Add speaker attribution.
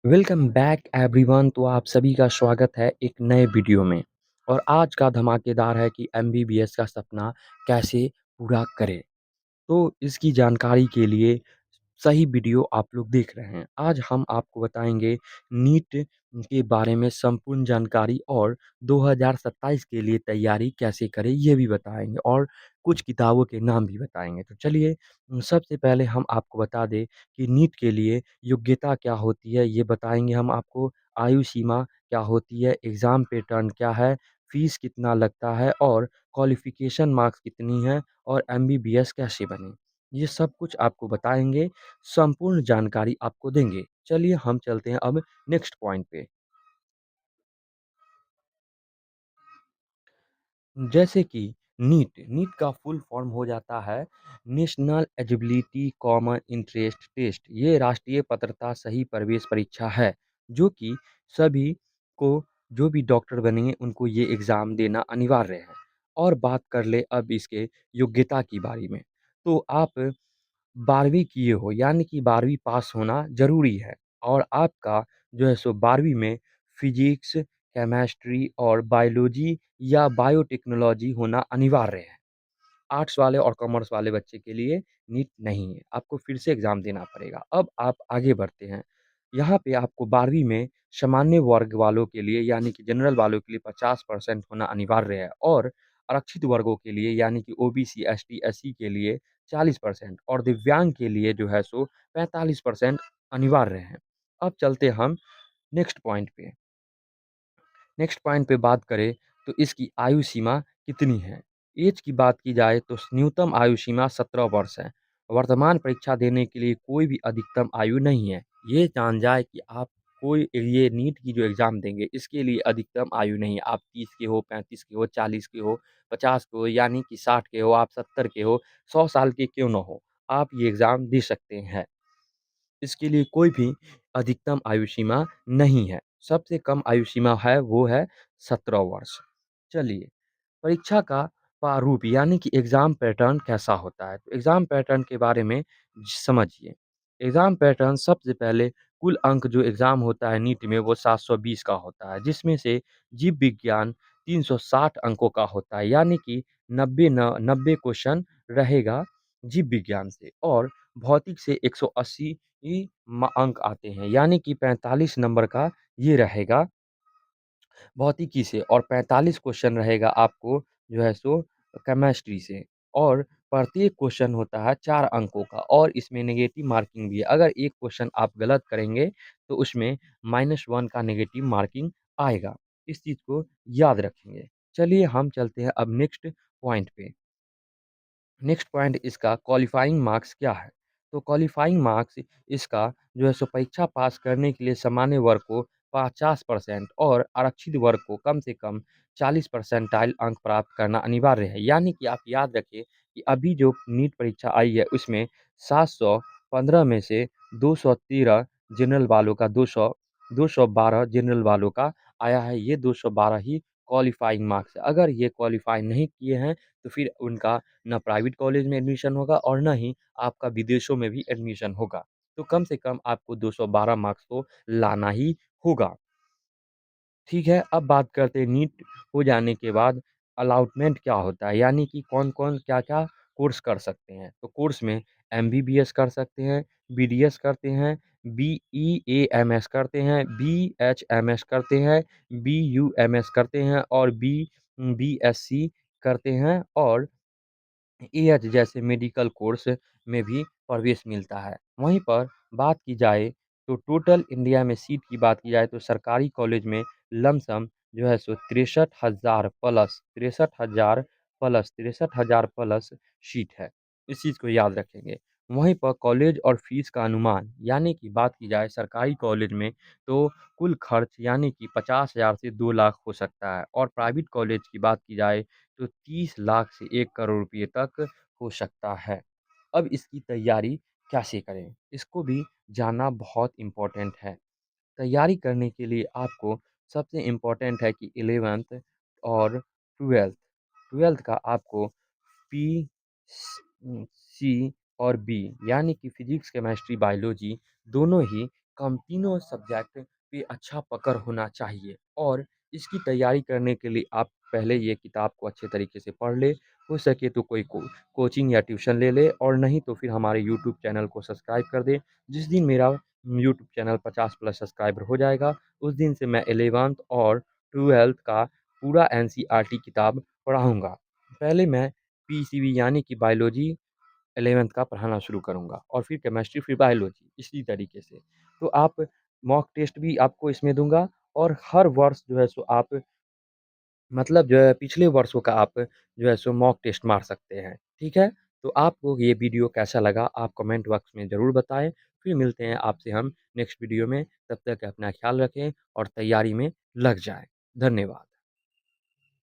Speaker 1: Welcome back everyone. तो आप सभी का स्वागत है एक नए वीडियो में। और आज का धमाकेदार है कि एमबीबीएस का सपना कैसे पूरा करें। तो इसकी जानकारी के लिए सही वीडियो आप लोग देख रहे हैं। आज हम आपको बताएंगे नीट के बारे में संपूर्ण जानकारी और 2027 के लिए तैयारी कैसे करें ये भी बताएंगे और कुछ किताबों के नाम भी बताएंगे। तो चलिए सबसे पहले हम आपको बता दें कि नीट के लिए योग्यता क्या होती है ये बताएंगे हम आपको। आयु सीमा क्या होती है, एग्ज़ाम पैटर्न क्या है, फीस कितना लगता है और क्वालिफ़िकेशन मार्क्स कितनी है और एमबीबीएस कैसे बने। ये सब कुछ आपको बताएँगे, संपूर्ण जानकारी आपको देंगे। चलिए हम चलते हैं अब नेक्स्ट पॉइंट पे। जैसे कि नीट का फुल फॉर्म हो जाता है national eligibility common interest test. ये राष्ट्रीय पात्रता सही प्रवेश परीक्षा है, जो कि सभी को जो भी डॉक्टर बनेंगे उनको ये एग्ज़ाम देना अनिवार्य है। और बात कर ले अब इसके योग्यता की बारी में। तो आप 12वीं किए हो यानी कि 12वीं पास होना ज़रूरी है और आपका जो है सो 12वीं में फिज़िक्स, केमिस्ट्री और बायोलॉजी या बायोटेक्नोलॉजी होना अनिवार्य है। आर्ट्स वाले और कॉमर्स वाले बच्चे के लिए नीट नहीं है, आपको फिर से एग्ज़ाम देना पड़ेगा। अब आप आगे बढ़ते हैं, यहाँ पे आपको 12वीं में सामान्य वर्ग वालों के लिए यानी कि जनरल वालों के लिए 50% होना अनिवार्य है और आरक्षित वर्गों के लिए यानी कि ओबीसी, एसटी, एससी के लिए 40% और दिव्यांग के लिए जो है सो 45% अनिवार्य है। अब चलते हम नेक्स्ट पॉइंट पे। नेक्स्ट पॉइंट पे बात करें तो इसकी आयु सीमा कितनी है? ऐज की बात की जाए तो न्यूनतम आयु सीमा 17 वर्ष है। वर्तमान परीक्षा देने के लिए कोई भी अधिकतम आयु नहीं है। ये जान जाए कि आप कोई ये नीट की जो एग्ज़ाम देंगे इसके लिए अधिकतम आयु नहीं है। आप 30 के हो, 35 के हो, 40 के हो, 50 के हो यानी कि 60 के हो, आप 70 के हो, 100 साल के क्यों ना हो, आप ये एग्ज़ाम दे सकते हैं। इसके लिए कोई भी अधिकतम आयु सीमा नहीं है। सबसे कम आयु सीमा है वो है 17 वर्ष। चलिए, परीक्षा का प्रारूप यानी कि एग्ज़ाम पैटर्न कैसा होता है? तो एग्ज़ाम पैटर्न के बारे में समझिए। एग्ज़ाम पैटर्न सबसे पहले कुल अंक जो एग्ज़ाम होता है नीट में वो 720 का होता है, जिसमें से जीव विज्ञान 360 अंकों का होता है, यानी कि 90 क्वेश्चन रहेगा जीव विज्ञान से और भौतिक से 180 अंक आते हैं, यानी कि 45 नंबर का ये रहेगा भौतिकी से और 45 क्वेश्चन रहेगा आपको जो है सो केमिस्ट्री से और प्रत्येक क्वेश्चन होता है 4 अंकों का और इसमें नेगेटिव मार्किंग भी है। अगर एक क्वेश्चन आप गलत करेंगे तो उसमें -1 का नेगेटिव मार्किंग आएगा। इस चीज़ को याद रखेंगे। चलिए हम चलते हैं अब नेक्स्ट पॉइंट पे। नेक्स्ट पॉइंट इसका क्वालिफाइंग मार्क्स क्या है? तो क्वालिफाइंग मार्क्स इसका जो है सो परीक्षा पास करने के लिए सामान्य वर्ग को 50% और आरक्षित वर्ग को कम से कम 40 परसेंटाइल अंक प्राप्त करना अनिवार्य है। यानी कि आप याद रखिए कि अभी जो नीट परीक्षा आई है उसमें 715 में से 213 जनरल वालों का 212 जनरल वालों का आया है। ये 212 ही क्वालिफाइंग मार्क्स है। अगर ये क्वालिफाई नहीं किए हैं तो फिर उनका ना प्राइवेट कॉलेज में एडमिशन होगा और ना ही आपका विदेशों में भी एडमिशन होगा। तो कम से कम आपको 212 मार्क्स तो लाना ही होगा। ठीक है, अब बात करते हैं नीट हो जाने के बाद अलॉटमेंट क्या होता है, यानी कि कौन-कौन क्या-क्या कोर्स कर सकते हैं। तो कोर्स में एमबीबीएस कर सकते हैं, बीडीएस करते हैं, बीईएएमएस करते हैं, बीएचएमएस करते हैं, बीयूएमएस करते हैं और बीएससी करते हैं और एएच जैसे मेडिकल कोर्स में भी प्रवेश मिलता है। वहीं पर बात की जाए तो टोटल इंडिया में सीट की बात की जाए तो सरकारी कॉलेज में लमसम जो है सो 63,000 प्लस सीट है। इस चीज़ को याद रखेंगे। वहीं पर कॉलेज और फीस का अनुमान यानी कि बात की जाए सरकारी कॉलेज में तो कुल खर्च यानी कि 50,000 से 2 लाख हो सकता है और प्राइवेट कॉलेज की बात की जाए तो 30 लाख से 1 करोड़ रुपए तक हो सकता है। अब इसकी तैयारी कैसे करें? इसको भी जानना बहुत इम्पोर्टेंट है। तैयारी करने के लिए आपको सबसे इम्पोर्टेंट है कि 11th और 12th 12th का आपको पी, सी और बी यानी कि फिज़िक्स, केमिस्ट्री, बायोलॉजी दोनों ही कम तीनों सब्जेक्ट पे अच्छा पकड़ होना चाहिए और इसकी तैयारी करने के लिए आप पहले ये किताब को अच्छे तरीके से पढ़ लें। हो सके तो कोई कोचिंग या ट्यूशन ले लें और नहीं तो फिर हमारे यूट्यूब चैनल को सब्सक्राइब कर दें। जिस दिन मेरा यूट्यूब चैनल 50 प्लस सब्सक्राइबर हो जाएगा, उस दिन से मैं 11th और 12th का पूरा एनसीईआरटी किताब पढ़ाऊँगा। पहले मैं पीसीबी यानी कि बायोलॉजी 11th का पढ़ाना शुरू करूँगा और फिर केमिस्ट्री, फिर बायोलॉजी, इसी तरीके से। तो आप मॉक टेस्ट भी आपको इसमें दूँगा और हर वर्ष जो है सो आप मतलब जो है पिछले वर्षों का आप जो है सो मॉक टेस्ट मार सकते हैं, ठीक है? तो आपको ये वीडियो कैसा लगा आप कमेंट बॉक्स में ज़रूर बताएँ। फिर मिलते हैं आपसे हम नेक्स्ट वीडियो में, तब तक अपना ख़्याल रखें और तैयारी में लग जाएँ। धन्यवाद।